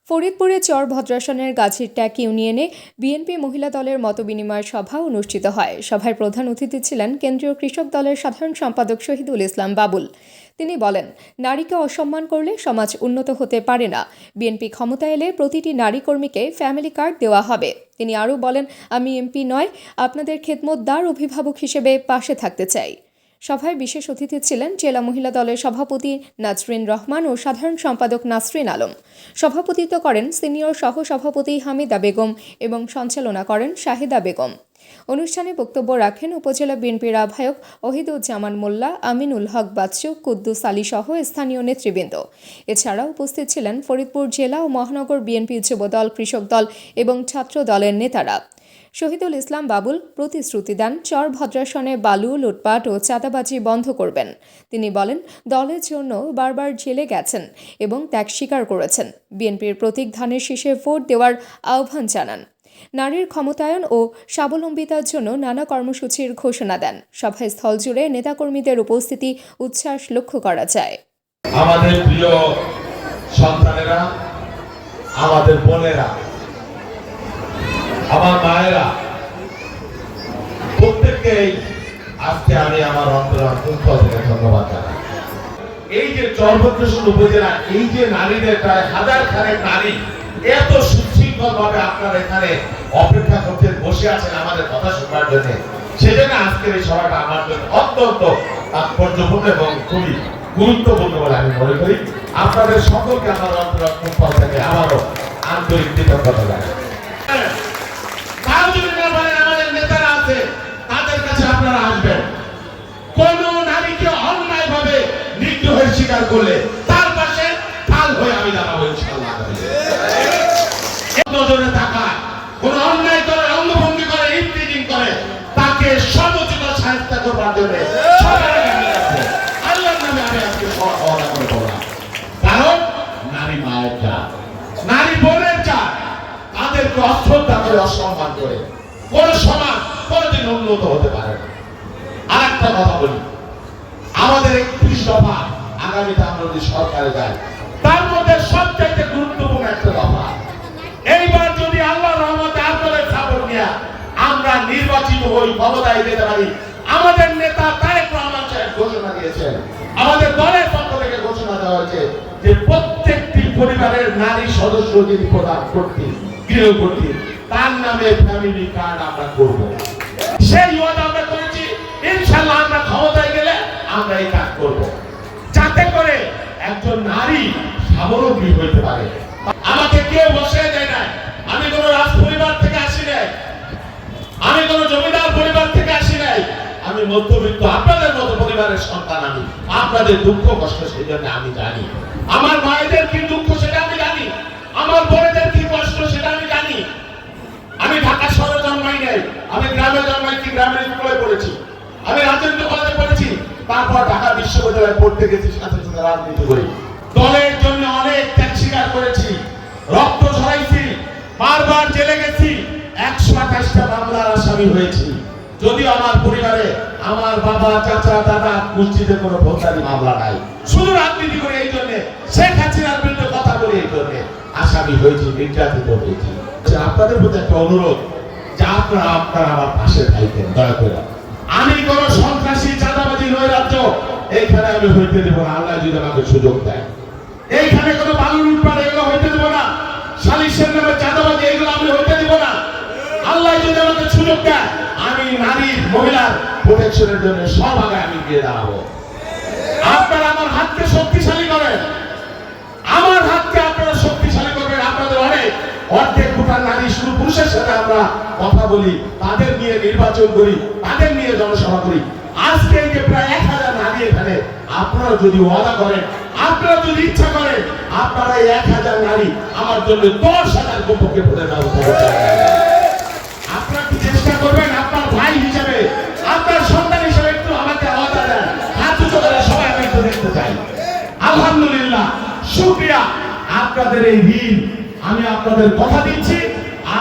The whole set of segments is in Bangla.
ফরিদপুরে চর ভদ্রাসনের গাছির ট্যাক ইউনিয়নে বিএনপি মহিলা দলের মতবিনিময় সভা অনুষ্ঠিত হয়। সভায় প্রধান অতিথি ছিলেন কেন্দ্রীয় কৃষক দলের সাধারণ সম্পাদক শহীদুল ইসলাম বাবুল। তিনি বলেন, নারীকে অসম্মান করলে সমাজ উন্নত হতে পারে না। বিএনপি ক্ষমতায় এলে প্রতিটি নারী কর্মীকে ফ্যামিলি কার্ড দেওয়া হবে। তিনি আরও বলেন, আমি এমপি নয়, আপনাদের খেদমতদার অভিভাবক হিসেবে পাশে থাকতে চাই। সভায় বিশেষ অতিথি ছিলেন জেলা মহিলা দলের সভাপতি নাজরিন রহমান ও সাধারণ সম্পাদক নাসরিন আলম। সভাপতিত্ব করেন সিনিয়র সহ সভাপতি হামিদা বেগম এবং সঞ্চালনা করেন শাহিদা বেগম। অনুষ্ঠানে বক্তব্য রাখেন উপজেলা বিএনপির আহ্বায়ক ওহিদুজ্জামান মোল্লা, আমিনুল হক বাচ্চু, কুদ্দুস আলী সহ স্থানীয় নেতৃবৃন্দ। এছাড়া উপস্থিত ছিলেন ফরিদপুর জেলা ও মহানগর বিএনপি যুবদল, কৃষক দল এবং ছাত্র দলের নেতারা। শহীদুল ইসলাম বাবুল প্রতিশ্রুতি দেন, চর ভদ্রাসনে বালু, লুটপাট ও চাঁদাবাজি বন্ধ করবেন। তিনি বলেন, দলের জন্য বারবার জেলে গেছেন এবং ত্যাগ স্বীকার করেছেন। বিএনপির প্রতীক ধানের শীষে ভোট দেওয়ার আহ্বান জানান। নারীর ক্ষমতায়ন ও স্বাবলম্বিতার জন্য নানা কর্মসূচির ঘোষণা দেন। সভায় স্থল জুড়ে নেতাকর্মীদের উপস্থিতি, উচ্ছ্বাস লক্ষ্য করা যায়। আমাদের প্রিয় সন্তানেরা, আমাদের বোনেরা, আমার মায়েরা, প্রত্যেককেই আজকে আমি আমার অন্তঃস্থল থেকে ধন্যবাদ জানাই। এই যে চর ভদ্রাসন উপজেলা, এই যে নারীদের প্রায় হাজার খানেক নারী এত সুশৃঙ্খল ভাবে আপনারা এখানে অপেক্ষা করতে বসে আছেন আমাদের কথা শোনার জন্য, সেজন্য আজকের এই সভাটা আমার জন্য অত্যন্ত তাৎপর্যপূর্ণ এবং খুবই গুরুত্বপূর্ণ বলে আমি মনে করি। আপনাদের সকলকে আমার অন্তঃস্থল থেকে আবারও আন্তরিক কৃতজ্ঞতা জানাই। আমাদের নেতারা আছে, তাদের কাছে আপনারা আসবেন। কোন নারীকে অন্যায় ভাবে নিগ্রহের শিকার করলে তার পাশে ঢাল হয়ে আমি দাঁড়াবো ইনশাআল্লাহ। নজরে থাকা, কোন অন্যায় করে, অঙ্গভঙ্গি করে, ইফতিজিং করে, তাকে সর্বোচ্চ সাহায্য করবার জন্য আল্লাহর নামে আমি আজকে সহযোগিতা করে বললাম। কারণ নারী মায়ের জাত, নারী বোনের জাত, তাদেরকে অশ্রদ্ধা করে, অসম্মান করে কোন সমাজ কোনদিন উন্নত হতে পারে না। আর একটা কথা বলি, আমাদের 31 দফা আগামীতে আমরা যদি সরকারে যাই, তার মধ্যে সবচাইতে গুরুত্বপূর্ণ একটা দফা, এইবার যদি আল্লাহর রহমতে আপনাদের সাপোর্ট নিয়ে আমরা নির্বাচিত হই, ক্ষমতায় যেতে পারি, আমাদের নেতা তারেক রহমান সাহেব ঘোষণা দিয়েছেন, আমাদের দলের পক্ষ থেকে ঘোষণা দেওয়া হয়েছে যে প্রত্যেকটি পরিবারের নারী সদস্য যদি প্রদান করতে গৃহকর্তী, তার নামে ফ্যামিলি কার্ড আমরা করব। সেই ওয়াদা আমরা করেছি, ইনশাআল্লাহ আমরা ক্ষমতায় গেলে আমরা এই কাজ করব, যাতে করে একজন নারী স্বাবলম্বী হতে পারে। আমাকে কেউ বসে দেয় না, আমি কোন রাজ পরিবার থেকে আসি নাই, আমি কোন জমিদার পরিবার থেকে আসি নাই, আমি মধ্যবিত্ত আপনাদের মতো পরিবারের সন্তান। আমি আপনাদের দুঃখ কষ্ট সেই জন্য আমি জানি, আমার মায়েদের কি দুঃখ সেটা আমি জানি, আমার বোনেদের কি কষ্ট সেটা আমি জানি। আমি ঢাকা শহরে জন্মাই নাই, আমি গ্রামে জন্মাইছি, গ্রামের স্কুলে পড়েছি, আমি রাজেন্দ্র কলেজে পড়েছি, তারপর ঢাকা বিশ্ববিদ্যালয়ে পড়তে গেছি, সাথে সাথে রাজনীতি করি, দলের জন্য অনেক ত্যাগ স্বীকার করেছি, রক্ত ঝরাইছি, বারবার জেলে গেছি, 128টা মামলার আসামি হয়েছি। যদিও আমার পরিবারে আমার বাবা, চাচা, দাদা গোষ্ঠীতে কোনো ফৌজদারি মামলা নাই, শুধু রাজনীতি করে এই জন্য, শেখ হাসিনার বিরুদ্ধে কথা বলে এই জন্য আসামি হয়েছি, নির্যাতিত হয়েছি। আপনাদের প্রতি একটা অনুরোধ যে আপনারা আমার পাশে থাকবেন দয়া করে। আমি কোন সন্ত্রাসী, চাঁদাবাজি, নৈরাজ্য এইখানে আমি হইতে দেব না, আল্লাহ যদি আমাকে সুযোগ দেয়। এইখানে কোন বালু লুটপাট এগুলো হইতে দেব না, সালিশের নামে চাঁদাবাজি এগুলো আমি হইতে দেব না। আল্লাহ যদি আমাকে সুযোগ দেয়, আমি নারীর, মহিলার প্রোটেকশনের জন্য সব আগে আমি গিয়ে দাঁড়াবো। আপনারা আমার হাতকে শক্তিশালী করেন, আমার হাতকে আপনারা শক্তিশালী করবেন। আপনাদের অর্ধেক গোটা নারী, শুধু পুরুষের সাথে আমরা কথা বলি, তাদের নিয়ে নির্বাচন করি, তাদের নিয়ে জনসভা করি। আজকে এই যে প্রায় 1000 নারী এখানে, আপনারা যদি ওয়াদা করেন, আপনারা যদি ইচ্ছা করেন, আপনারা এই 1000 নারী আমার জন্য 10,000 কমপক্ষে ভোটের ব্যবস্থা করতে আপনারা কি চেষ্টা করবেন? আপনার ভাই হিসেবে, আপনার সন্তান হিসেবে একটু আমাকে ওয়াদা দেন, হাত উঁচু করে সবাই আমি একটু দেখতে চাই। আলহামদুলিল্লাহ, শুকরিয়া। আপনাদের এই দিন আমি আপনাদের কথা দিচ্ছি,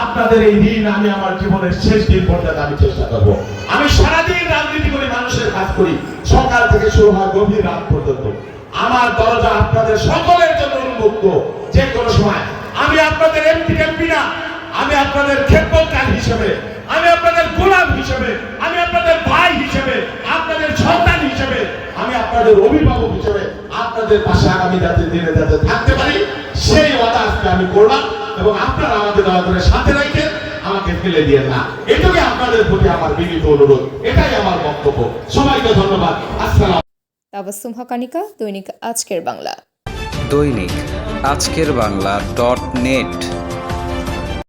আপনাদের এই দিন আমি আমার জীবনের শেষ দিন পর্যন্ত আমি চেষ্টা করব। আমি সারাদিন রাজনীতি করি, মানুষের কাজ করি, সকাল থেকে শুরু হয় গভীর রাত পর্যন্ত। আমার দরজা আপনাদের সকলের জন্য উন্মুক্ত, যে কোনো সময় আমি থাকবি না। আমি আপনাদের খেদমতকার হিসেবে, আমি আপনাদের গোলাম হিসেবে, আমি আপনাদের ভাই হিসেবে, আপনাদের সন্তান হিসেবে, আমি আপনাদের অভিভাবক হিসেবে আপনাদের পাশে আগামী দিনে যাতে থাকতে পারি সেই ওয়াদা আজকে আমি করলাম। এবং আপনারা আমাদের দয়া করে সাথে রাখেন, আমাকে ফেলে দিয়ে না। এটুকুই আপনাদের প্রতি আমার বিনীত অনুরোধ। এটাই আমার বক্তব্য। সবাইকে ধন্যবাদ। আসসালাম। তাবাসসুম হকানিকা, দৈনিক আজকের বাংলা। দৈনিক আজকের বাংলা .net